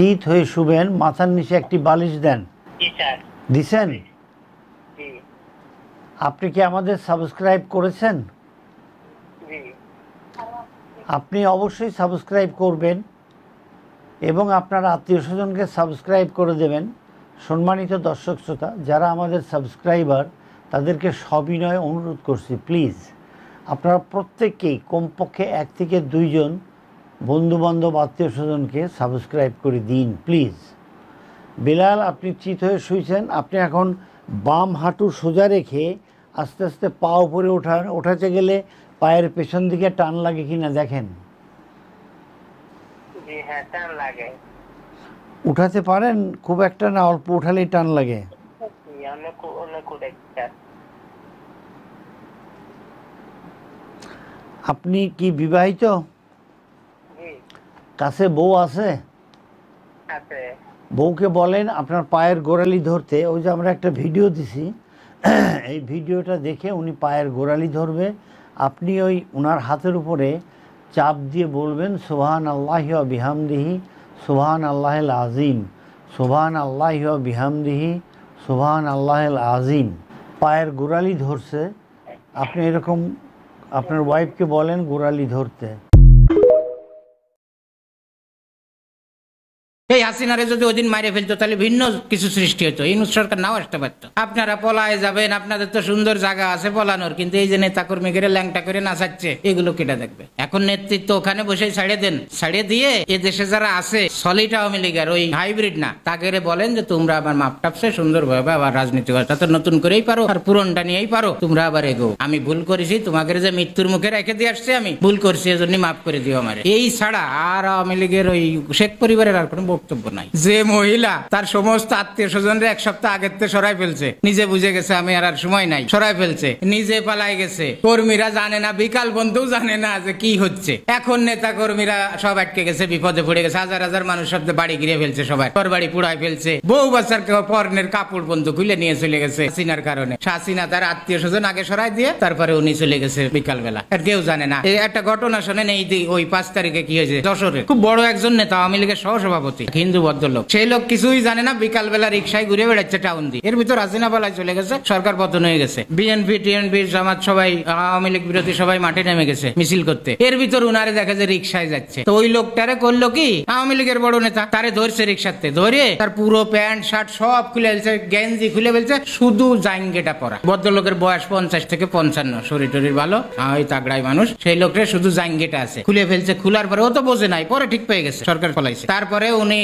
চিত হয়ে শুবেন, মাথার নিচে একটি বালিশ দেন। দিছেন? আপনি কি আমাদের সাবস্ক্রাইব করেছেন? আপনি অবশ্যই সাবস্ক্রাইব করবেন এবং আপনার আত্মীয় স্বজনকে সাবস্ক্রাইব করে দেবেন। সম্মানিত দর্শক শ্রোতা, যারা আমাদের সাবস্ক্রাইবার তাদেরকে সবিনয় অনুরোধ করছি, প্লিজ আপনারা প্রত্যেককেই কমপক্ষে 1 থেকে 2 জন বন্ধুবান্ধব আত্মীয় স্বজনকে সাবস্ক্রাইব করে দিন প্লিজ। বিলাল, আপনি চিত হয়ে শুয়েছেন। আপনি এখন বাম হাঁটু সোজা রেখে আস্তে আস্তে পা উপরে ওঠাতে গেলে পায়ের পেছন দিকে টান লাগে কিনা দেখেন। উঠাতে পারেন? খুব একটা না, অল্প উঠালেই টান লাগে। আপনি কি বিবাহিত? কাছে বউ আছে? বউকে বলেন আপনার পায়ের গোড়ালি ধরতে। ওই যে আমরা একটা ভিডিও দিছি, এই ভিডিওটা দেখে উনি পায়ের গোড়ালি ধরবে। আপনি ওই ওনার হাতের উপরে চাপ দিয়ে বলবেন সুবহান আল্লাহি ওয়া বিহামদিহি সুবহান আল্লাহিল আজিম, সুবহান আল্লাহি ওয়া বিহামদিহি সুবহান আল্লাহিল আজিম। পায়ের গোড়ালি ধরছে। আপনি এরকম আপনার ওয়াইফকে বলেন গোড়ালি ধরতে। এই হাসিনারে যদি ওই দিন মাইরে ফেলতো তাহলে ভিন্ন কিছু সৃষ্টি হতো, ইউনূস সরকার নাও আসতে পারতো। আপনারা পলায় যাবেন, আপনাদের তো সুন্দর জায়গা আছে পলানোর, কিন্তু এই যে নেতা কর্মী করে ল্যাংটা করে নাচাচ্ছে, এগুলো কেটে দেখবে? এখন নেতৃত্ব ওখানে বসে ছাড়ে দেন, ছাড়ে দিয়ে এ দেশে যারা আছে সলিড আওয়ামী লীগের ওই হাইব্রিড না, তাকে বলেন যে তোমরা আবার মাপ টাপসে সুন্দরভাবে আবার রাজনীতি করো, তো নতুন করেই পারো আর পুরনটা নিয়েই পারো, তোমরা আবার এগো। আমি ভুল করেছি, তোমাকে যে মৃত্যুর মুখে রেখে দিয়ে আসছি, আমি ভুল করছি, এজন্য মাফ করে দিও আমারে। এই ছাড়া আর আওয়ামী লীগের ওই শেখ পরিবারের আর কোনো বক্তব্য নাই। যে মহিলা তার সমস্ত আত্মীয় স্বজনরা 1 সপ্তাহ আগের থেকে সরাই ফেলছে, নিজে বুঝে গেছে আমি আর সময় নাই, সরাই ফেলছে, নিজে পালাই গেছে। কর্মীরা জানে না, বিকাল বন্ধু জানে না যে কি হচ্ছে। এখন নেতা কর্মীরা সব আটকে গেছে, বিপদে পড়ে গেছে। হাজার হাজার মানুষ সব বাড়ি ঘিরে ফেলছে, সবাই ঘর বাড়ি পুড়াই ফেলছে। বউ বাচ্চার পরনের কাপড় বন্ধু খুলে নিয়ে চলে গেছে হাসিনার কারণে। হাসিনা তার আত্মীয় স্বজন আগে সরাই দিয়ে তারপরে উনি চলে গেছে বিকাল বেলা, আর কেউ জানে না। এই একটা ঘটনা শোনেন, এই ওই 5 তারিখে কি হয়েছে যশোরে। খুব বড় একজন নেতা, আওয়ামী লীগের সহসভাপতি, হিন্দু ভদ্রলোক, সেই লোক কিছুই জানে না, বিকাল বেলা রিক্সায় ঘুরে বেড়াচ্ছে টাউন দিয়ে। এর ভিতর হাসিনা পালায় চলে গেছে, সরকার পতন হয়ে গেছে। বিএনপি টিএনপি জামাত সবাই, আওয়ামী লীগ বিরোধী সবাই মাঠে নেমে গেছে মিছিল করতে। এর ভিতর উনারে দেখে যে রিক্সায় যাচ্ছে, তো ওই লোকটারে করলো কি, আওয়ামী লীগের বড় নেতা, তারে ধরছে রিক্সাতে, ধরে তার পুরো প্যান্ট শার্ট সব খুলে ফেলছে, গেঞ্জি খুলে ফেলছে, শুধু জাঙ্গেটা পরা। ভদ্রলোকের বয়স 50 থেকে 55, শরীর টরির ভালো, ওই তাগড়াই মানুষ। সেই লোকটা শুধু জাঙ্গেটা আছে, খুলে ফেলছে। খোলার পরে ও তো বোঝে নাই, পরে ঠিক পেয়ে গেছে, সরকার ফলাইছে। তারপরে উনি